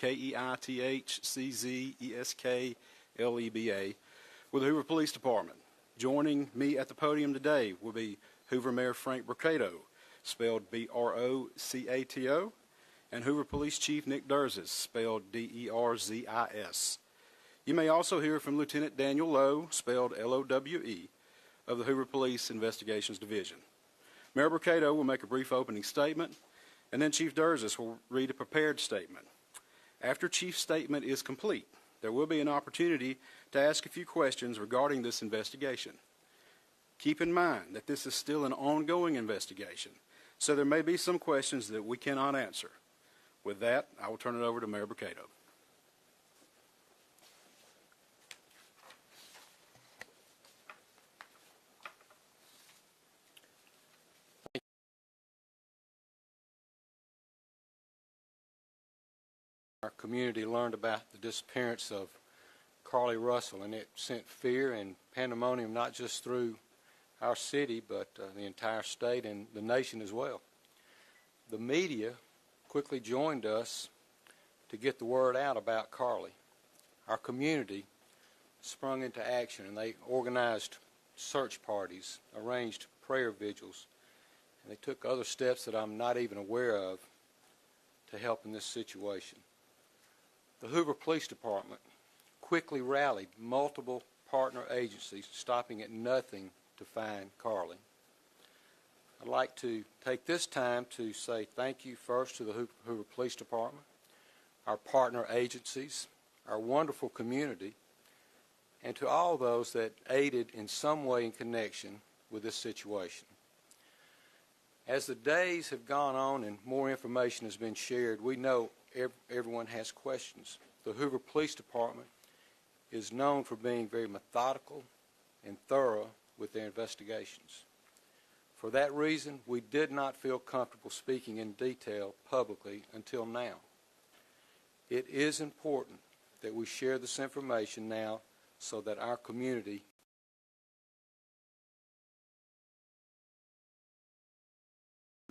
Keithczezkleba, with the Hoover Police Department. Joining me at the podium today will be Hoover Mayor Frank Brocato, spelled B-R-O-C-A-T-O, and Hoover Police Chief Nick Derzis, spelled D-E-R-Z-I-S. You may also hear from Lieutenant Daniel Lowe, spelled L-O-W-E, of the Hoover Police Investigations Division. Mayor Brocato will make a brief opening statement, and then Chief Derzis will read a prepared statement. After Chief's statement is complete, there will be an opportunity to ask a few questions regarding this investigation. Keep in mind that this is still an ongoing investigation, so there may be some questions that we cannot answer. With that, I will turn it over to Mayor Brocato. Our community learned about the disappearance of Carlee Russell, and it sent fear and pandemonium not just through our city, but the entire state and the nation as well. The media quickly joined us to get the word out about Carlee. Our community sprung into action, and they organized search parties, arranged prayer vigils, and they took other steps that I'm not even aware of to help in this situation. The Hoover Police Department quickly rallied multiple partner agencies, stopping at nothing to find Carlee. I'd like to take this time to say thank you first to the Hoover Police Department, our partner agencies, our wonderful community, and to all those that aided in some way in connection with this situation. As the days have gone on and more information has been shared, we know everyone has questions. The Hoover Police Department is known for being very methodical and thorough with their investigations. For that reason, we did not feel comfortable speaking in detail publicly until now. It is important that we share this information now so that our community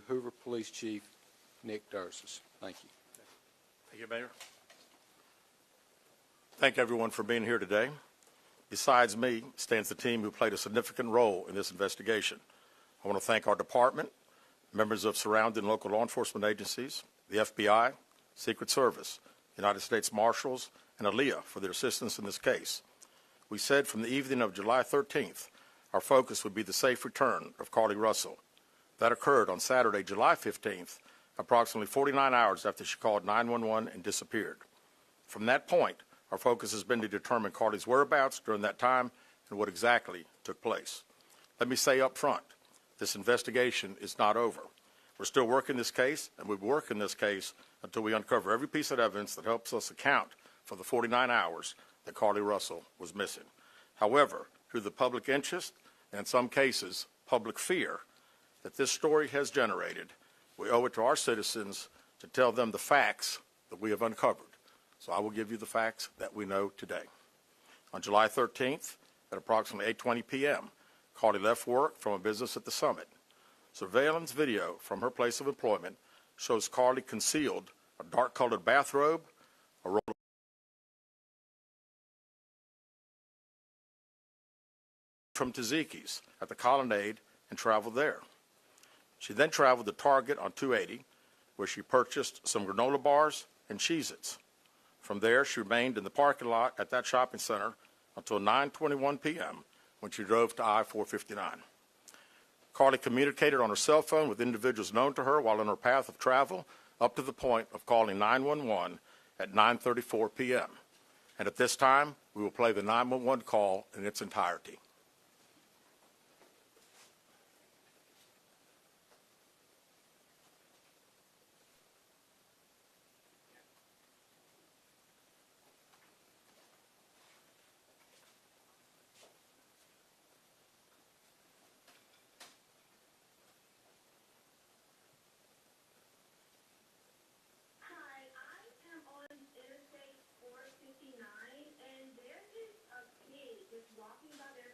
Hoover Police Chief Nick Derzis. Thank you. Thank you, Mayor. Thank everyone for being here today. Besides me stands the team who played a significant role in this investigation. I want to thank our department, members of surrounding local law enforcement agencies, the FBI, Secret Service, United States Marshals, and ALEA for their assistance in this case. We said from the evening of July 13th, our focus would be the safe return of Carlee Russell. That occurred on Saturday, July 15th, approximately 49 hours after she called 911 and disappeared. From that point, our focus has been to determine Carlee's whereabouts during that time and what exactly took place. Let me say up front, this investigation is not over. We're still working this case, and we'll be working this case until we uncover every piece of evidence that helps us account for the 49 hours that Carlee Russell was missing. However, through the public interest, and in some cases, public fear, that this story has generated, we owe it to our citizens to tell them the facts that we have uncovered. So I will give you the facts that we know today. On July 13th, at approximately 8:20 p.m., Carlee left work from a business at the Summit. Surveillance video from her place of employment shows Carlee concealed a dark-colored bathrobe, a roll from Taziki's at the Colonnade, and traveled there. She then traveled to Target on 280, where she purchased some granola bars and Cheez-Its. From there, she remained in the parking lot at that shopping center until 9:21 p.m. when she drove to I-459. Carlee communicated on her cell phone with individuals known to her while on her path of travel up to the point of calling 911 at 9:34 p.m. And at this time, we will play the 911 call in its entirety. Walking by their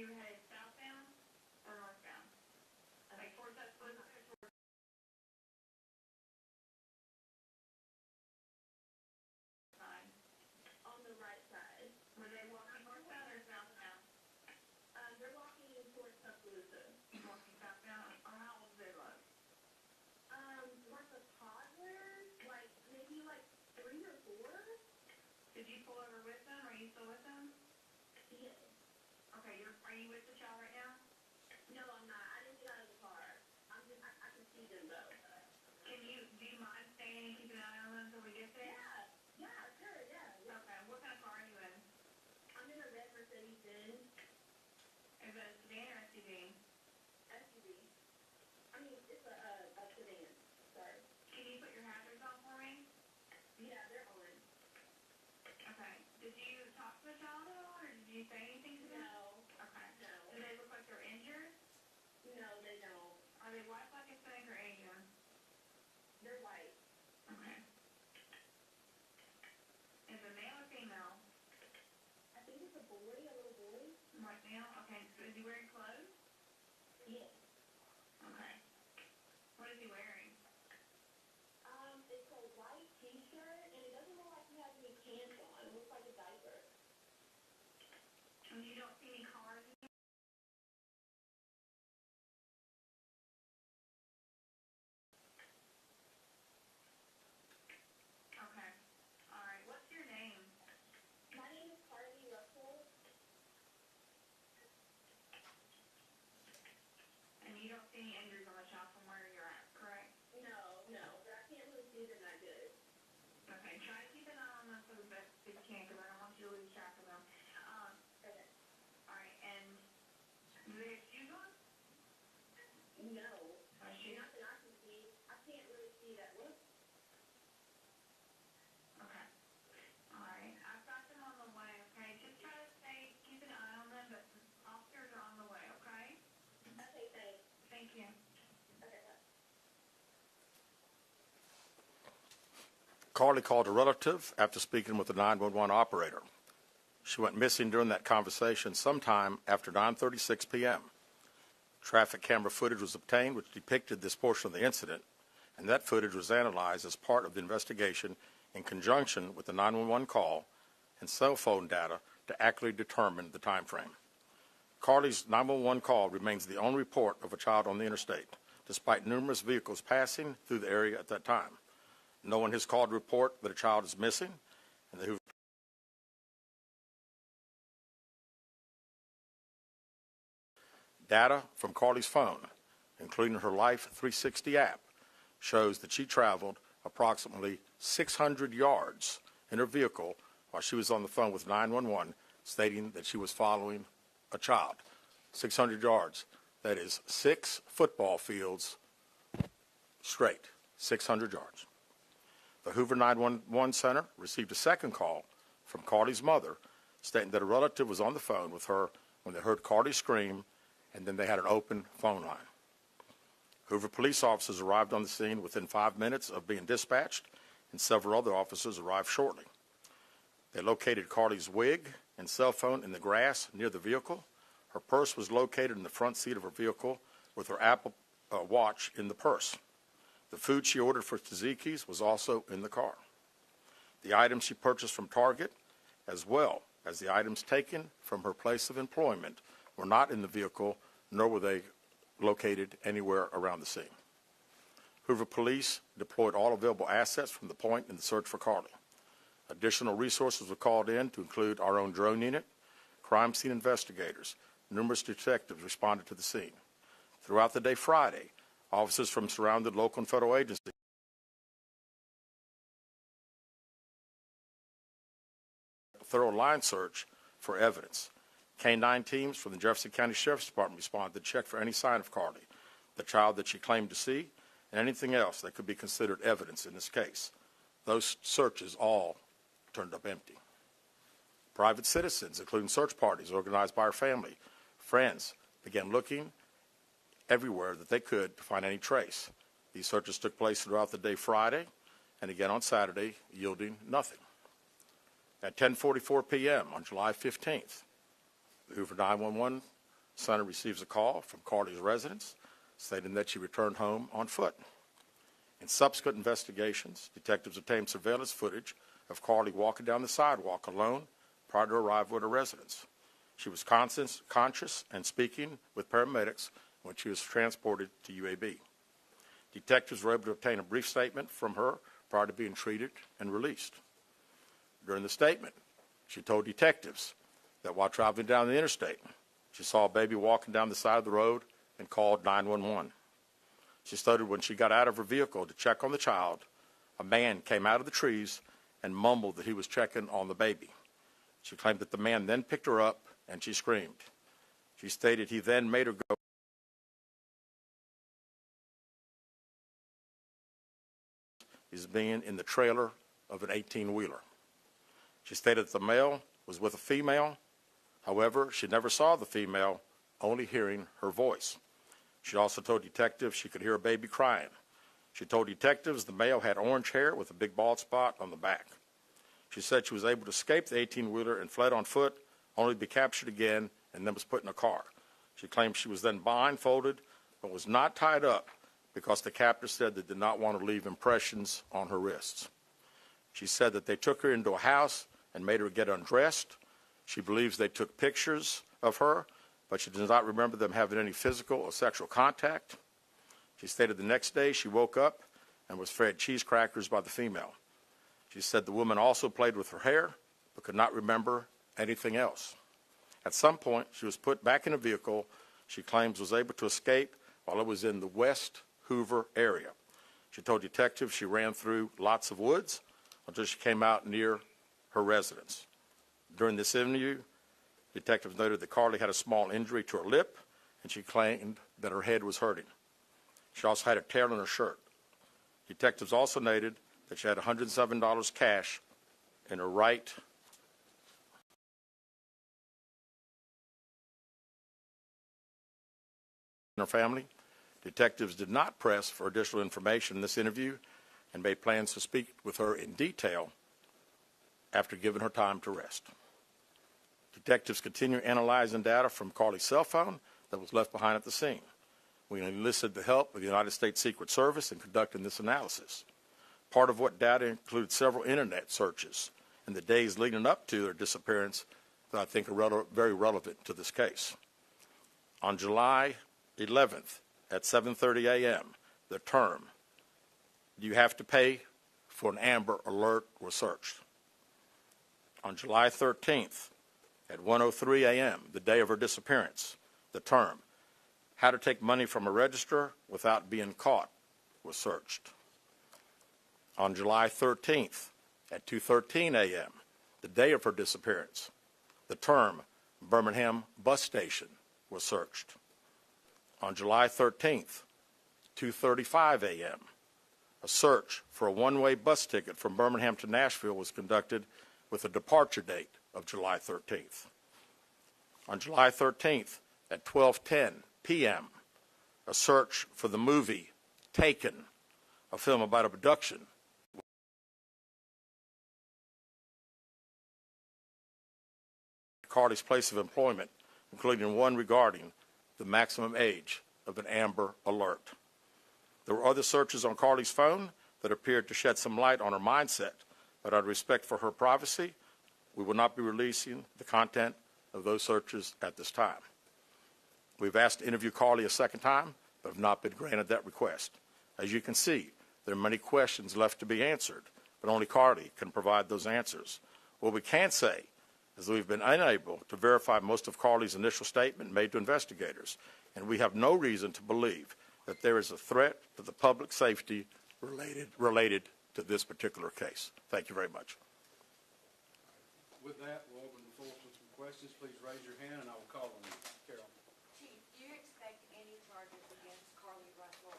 you head southbound or northbound? Like towards that split or towards side? On the right side. Were they walking northbound or southbound? They're walking towards Tuscaloosa. Walking southbound? Or how old do they look? Like a toddler, like maybe like 3 or 4. Did you pull over with them? Are you still with them? Yes. Okay, are you with the child right now? No, I'm not. I didn't get out of the car. I can see them though. Do you mind staying and keeping an eye on them until we get there? Yeah. Yeah, sure, yeah. Okay, what kind of car are you in? I'm in a red Mercedes-Benz. Is that a sedan or SUV? SUV. I mean, it's a sedan. Sorry. Can you put your hazards on for me? Yeah, they're on. Okay. Did you talk to the child at all, or did you say anything to them? No. Okay. No. Do they look like they're injured? No, they don't. Are they white, black, Hispanic, or Asian? They're white. Okay. Is it male or female? I think it's a boy, a little boy. White male? Okay. So is he wearing clothes? Yes. Okay. What is he wearing? It's a white t-shirt, and it doesn't look like he has any pants on. It looks like a diaper. And you don't see any cars? Okay. All right. What's your name? My name is Carlee Russell. And you don't see any injuries on the child from where you're at, correct? No, but I can't really see them that good. Okay, try to keep an eye on them for the best you can, because I don't want you to lose track of them. Okay. All right, and do they have shoes on? No. Not that I can see. I can't really see that look. Okay. All right, I've got them on the way, okay? Just try to keep an eye on them, but officers are on the way, okay? Okay, thanks. Thank you. Okay, bye. Carlee called a relative after speaking with the 911 operator. She went missing during that conversation sometime after 9:36 p.m. Traffic camera footage was obtained which depicted this portion of the incident, and that footage was analyzed as part of the investigation in conjunction with the 911 call and cell phone data to accurately determine the time frame. Carlee's 911 call remains the only report of a child on the interstate, despite numerous vehicles passing through the area at that time. No one has called to report that a child is missing, and the Hoover data from Carlee's phone, including her Life 360 app, shows that she traveled approximately 600 yards in her vehicle while she was on the phone with 911, stating that she was following a child. 600 yards. That is 6 football fields straight, 600 yards. The Hoover 911 Center received a second call from Carlee's mother, stating that a relative was on the phone with her when they heard Carlee scream, and then they had an open phone line. Hoover police officers arrived on the scene within 5 minutes of being dispatched, and several other officers arrived shortly. They located Carlee's wig and cell phone in the grass near the vehicle. Her purse was located in the front seat of her vehicle with her Apple Watch in the purse. The food she ordered for Tzatziki's was also in the car. The items she purchased from Target, as well as the items taken from her place of employment, were not in the vehicle, nor were they located anywhere around the scene. Hoover police deployed all available assets from the point in the search for Carlee. Additional resources were called in to include our own drone unit, crime scene investigators. Numerous detectives responded to the scene. Throughout the day Friday, officers from surrounding local and federal agencies a thorough line search for evidence. K-9 teams from the Jefferson County Sheriff's Department responded to check for any sign of Carlee, the child that she claimed to see, and anything else that could be considered evidence in this case. Those searches all turned up empty. Private citizens, including search parties organized by her family, friends, began looking everywhere that they could to find any trace. These searches took place throughout the day Friday and again on Saturday, yielding nothing. At 10:44 p.m. on July 15th, the Hoover 911 Sunny receives a call from Carlee's residence stating that she returned home on foot. In subsequent investigations, detectives obtained surveillance footage of Carlee walking down the sidewalk alone prior to arrival at her residence. She was conscious and speaking with paramedics when she was transported to UAB. Detectives were able to obtain a brief statement from her prior to being treated and released. During the statement, she told detectives that while traveling down the interstate, she saw a baby walking down the side of the road and called 911. She stated when she got out of her vehicle to check on the child, a man came out of the trees and mumbled that he was checking on the baby. She claimed that the man then picked her up and she screamed. She stated he then made her go is being in the trailer of an 18-wheeler. She stated that the male was with a female. However, she never saw the female, only hearing her voice. She also told detectives she could hear a baby crying. She told detectives the male had orange hair with a big bald spot on the back. She said she was able to escape the 18-wheeler and fled on foot, only to be captured again and then was put in a car. She claimed she was then blindfolded but was not tied up because the captor said they did not want to leave impressions on her wrists. She said that they took her into a house and made her get undressed. She believes they took pictures of her, but she does not remember them having any physical or sexual contact. She stated the next day she woke up and was fed cheese crackers by the female. She said the woman also played with her hair, but could not remember anything else. At some point, she was put back in a vehicle she claims was able to escape while it was in the West Hoover area. She told detectives she ran through lots of woods until she came out near her residence. During this interview, detectives noted that Carlee had a small injury to her lip, and she claimed that her head was hurting. She also had a tear in her shirt. Detectives also noted that she had $107 cash in her right in her family. Detectives did not press for additional information in this interview and made plans to speak with her in detail after giving her time to rest. Detectives continue analyzing data from Carlee's cell phone that was left behind at the scene. We enlisted the help of the United States Secret Service in conducting this analysis. Part of what data included several internet searches in the days leading up to their disappearance that I think are very relevant to this case. On July 11th at 7:30 a.m., the term, "Do you have to pay for an Amber Alert?" was searched. On July 13th at 1:03 a.m., the day of her disappearance, the term, "How to take money from a register without being caught," was searched. On July 13th at 2:13 a.m., the day of her disappearance, the term Birmingham bus station was searched. On July 13th, 2:35 a.m., a search for a one-way bus ticket from Birmingham to Nashville was conducted with a departure date of July 13th. On July 13th at 12:10 p.m., a search for the movie Taken, a film about abduction, Carlee's place of employment, including one regarding the maximum age of an Amber Alert. There were other searches on Carlee's phone that appeared to shed some light on her mindset, but out of respect for her privacy, we will not be releasing the content of those searches at this time. We've asked to interview Carlee a second time, but have not been granted that request. As you can see, there are many questions left to be answered, but only Carlee can provide those answers. What we can say is that we've been unable to verify most of Carlee's initial statement made to investigators, and we have no reason to believe that there is a threat to the public safety related to this particular case. Thank you very much. With that, we'll open the floor for some questions. Please raise your hand, and I will call on you. Carol. Chief, do you expect any charges against Carlee Russell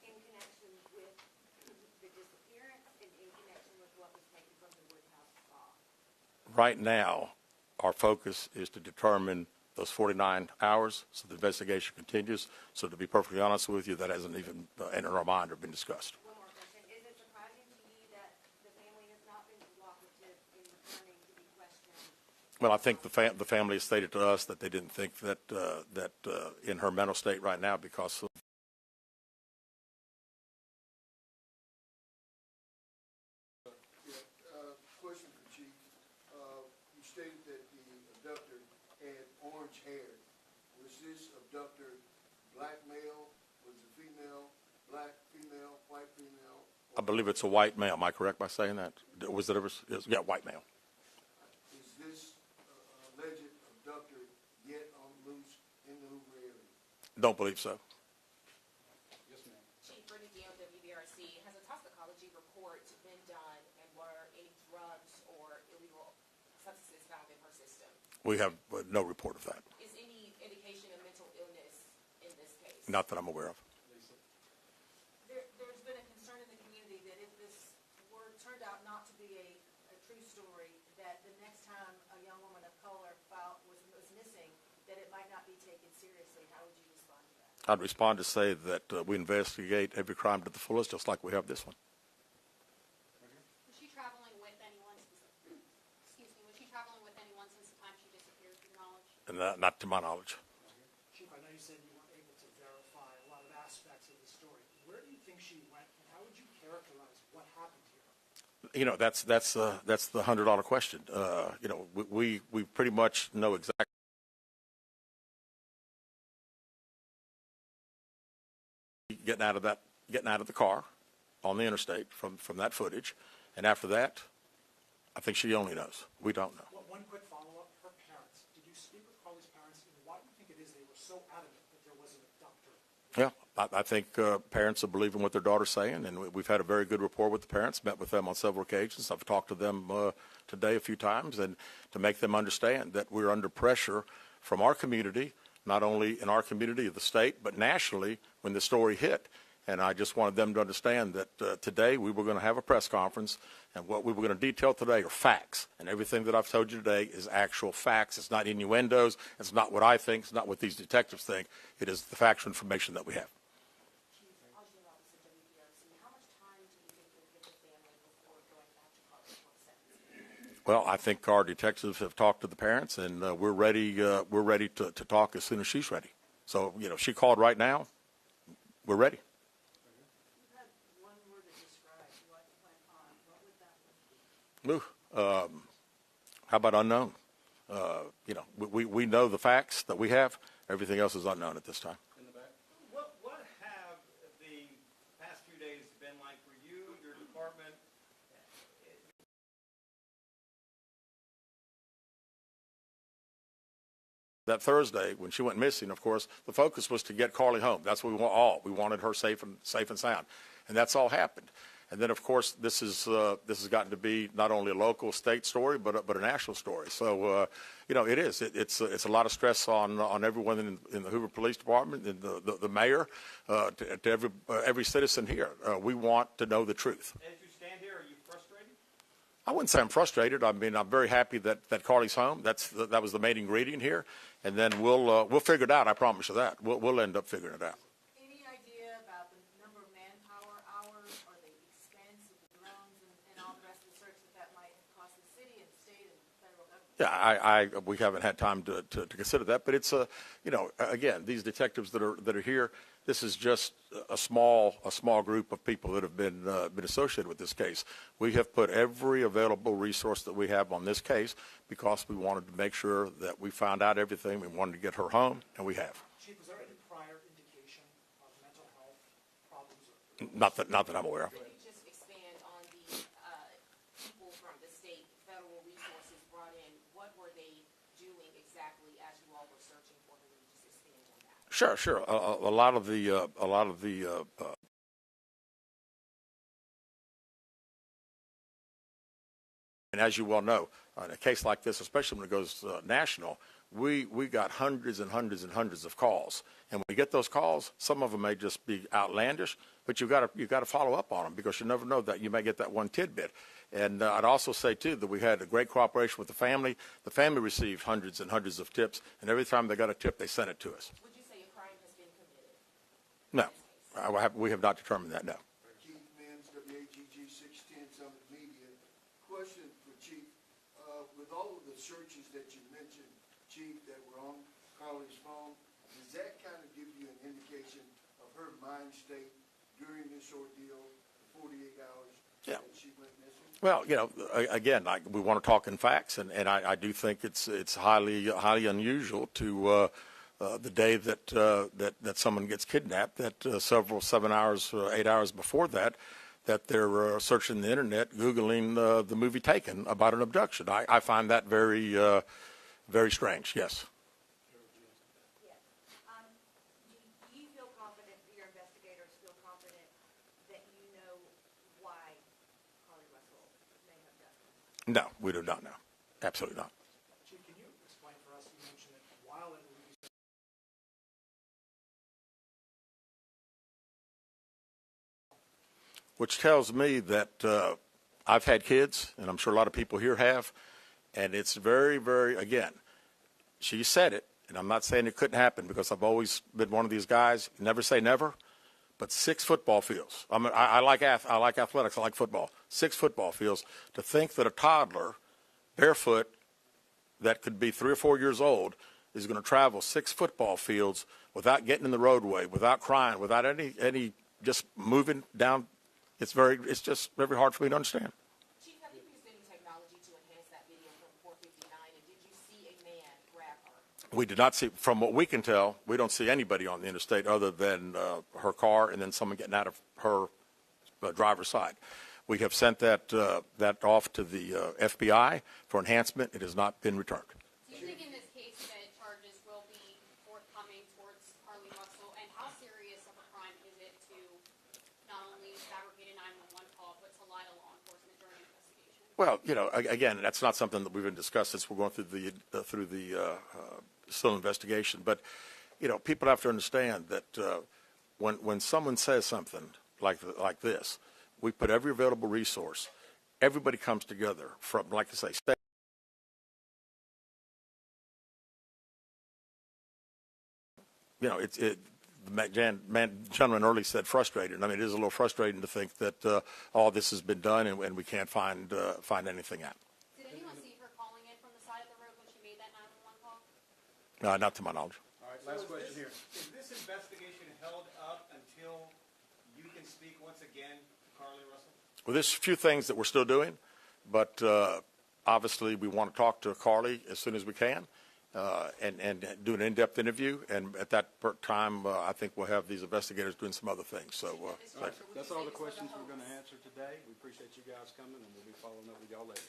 in connection with the disappearance and in connection with what was taken from the Woodhouse spa? Right now, our focus is to determine those 49 hours, so the investigation continues. So to be perfectly honest with you, that hasn't even entered our mind or been discussed. One more question. Is it surprising to you that the family has not been cooperative in returning to be questioned? Well, I think the family has stated to us that they didn't think that in her mental state right now because of question for Chief. You stated that the abductor had orange hair. Was this abductor black male? Was it female? Black female? White female? I believe it's a white male. Am I correct by saying that? Was it ever? Yeah, white male. Is this alleged abductor yet on loose in the Hoover area? Don't believe so. Yes, ma'am. Chief Brittany Deal, WBRC, has a toxicology report been done, and were any drugs or illegal substances found in her system? We have no report of that. Is any indication of mental illness in this case? Not that I'm aware of. There's been a concern in the community that if this turned out not to be a true story, that the next time a young woman of color was missing, that it might not be taken seriously. How would you respond to that? I'd respond to say that we investigate every crime to the fullest, just like we have this one. Was she traveling with anyone? Excuse me. Was she traveling with anyone since the time she disappeared, to your knowledge? And not to my knowledge. Chief, I know you said you weren't able to verify a lot of aspects of the story. Where do you think she went, and how would you characterize what happened here? You know, that's the $100 question. You know, we pretty much know exactly. Getting out of the car on the interstate from that footage, and after that, I think she only knows. We don't know. Well, one quick follow-up. Her parents. Did you speak with Carlee's parents, and why do you think it is they were so adamant that there was an abductor? Yeah, I think parents are believing what their daughter's saying, and we've had a very good rapport with the parents, met with them on several occasions. I've talked to them today a few times, and to make them understand that we're under pressure from our community, not only in our community of the state, but nationally when the story hit. And I just wanted them to understand that today we were going to have a press conference, and what we were going to detail today are facts. And everything that I've told you today is actual facts. It's not innuendos. It's not what I think. It's not what these detectives think. It is the factual information that we have. Chief, I'll do all this at WBRC. How much time do you think you'll give the family before going back to Carlee for sentencing? Well, I think our detectives have talked to the parents, and we're ready. We're ready to talk as soon as she's ready. So, you know, she called right now. We're ready. You had one word to describe what went on. What would that be? How about unknown? You know, we know the facts that we have. Everything else is unknown at this time. In the back. What have the past few days been like for you, your department? That Thursday, when she went missing, of course, the focus was to get Carlee home. That's what we want all. We wanted her safe and sound, and that's all happened. And then, of course, this has gotten to be not only a local, state story, but a national story. So, you know, it is. It's a lot of stress on everyone in the Hoover Police Department, and the mayor, to every citizen here. We want to know the truth. As you stand here, are you frustrated? I wouldn't say I'm frustrated. I mean, I'm very happy that Carlee's home. That was the main ingredient here, and then we'll figure it out. I promise you that. We'll end up figuring it out. Any idea about the number of manpower hours or the expense of the drones and all the rest of the search that might have cost the city and the state and the federal government? Yeah, we haven't had time to consider that, but it's you know, again, these detectives that are here. This is just a small group of people that have been associated with this case. We have put every available resource that we have on this case because we wanted to make sure that we found out everything. We wanted to get her home, and we have. Chief, was there any prior indication of mental health problems? Not that I'm aware of. Could you just expand on the people from the state, federal resources brought in? What were they doing exactly as you all were searching for her? Would you just expand on that? Sure. A lot of the and as you well know, in a case like this, especially when it goes national, we got hundreds and hundreds and hundreds of calls. And when we get those calls, some of them may just be outlandish, but you got to follow up on them because you never know that you may get that one tidbit. And I'd also say too that we had a great cooperation with the family. The family received hundreds and hundreds of tips, and every time they got a tip, they sent it to us. Would you say a crime has been committed? No, we have not determined that. No. Keith Mims, WAGG 610 Summit Media. Question for Chief. with all of the searches that you mentioned, Chief, that were on Carlee's phone, does that kind of give you an indication of her mind state during this ordeal, the 48 hours that she went missing? Well, again, we want to talk in facts, and I do think it's highly unusual to the day that someone gets kidnapped, that 7 hours, 8 hours before that they're searching the internet, Googling the movie Taken about an abduction. I find that very, very strange, yes. Yes. Do you feel confident, do your investigators feel confident that you know why Carlee Russell may have done this? No, we do not know. Absolutely not. Chief, can you explain for us, you mentioned that while it released Which tells me that I've had kids, and I'm sure a lot of people here have, and it's very, very, again, she said it, and I'm not saying it couldn't happen because I've always been one of these guys, never say never, but 6 football fields. I like athletics, I like football. 6 football fields. To think that a toddler, barefoot, that could be 3 or 4 years old, is going to travel 6 football fields without getting in the roadway, without crying, without any just moving down. It's just very hard for me to understand. Chief, have you used any technology to enhance that video from 459, and did you see a man grab her? We did not see, from what we can tell, we don't see anybody on the interstate other than her car and then someone getting out of her driver's side. We have sent that off to the FBI for enhancement. It has not been returned. Do you think in this case that charges will be forthcoming towards Carlee Russell, and how serious of a crime is it to not only fabricate a 911 call, but to lie to law enforcement during an investigation? Well, again, that's not something that we've been discussed since we're going through the still investigation. But, people have to understand that when someone says something like this, we put every available resource. Everybody comes together from, like I say, state. The gentleman earlier said frustrated. I mean, it is a little frustrating to think that all this has been done and we can't find anything out. Did anyone see her calling in from the side of the road when she made that 911 call? Not to my knowledge. All right, last question here. Is this investigation held up until you can speak once again to Carlee Russell? Well, there's a few things that we're still doing, but obviously we want to talk to Carlee as soon as we can and do an in-depth interview. And at that time, I think we'll have these investigators doing some other things. So That's all the questions we're going to answer today. We appreciate you guys coming, and we'll be following up with y'all later.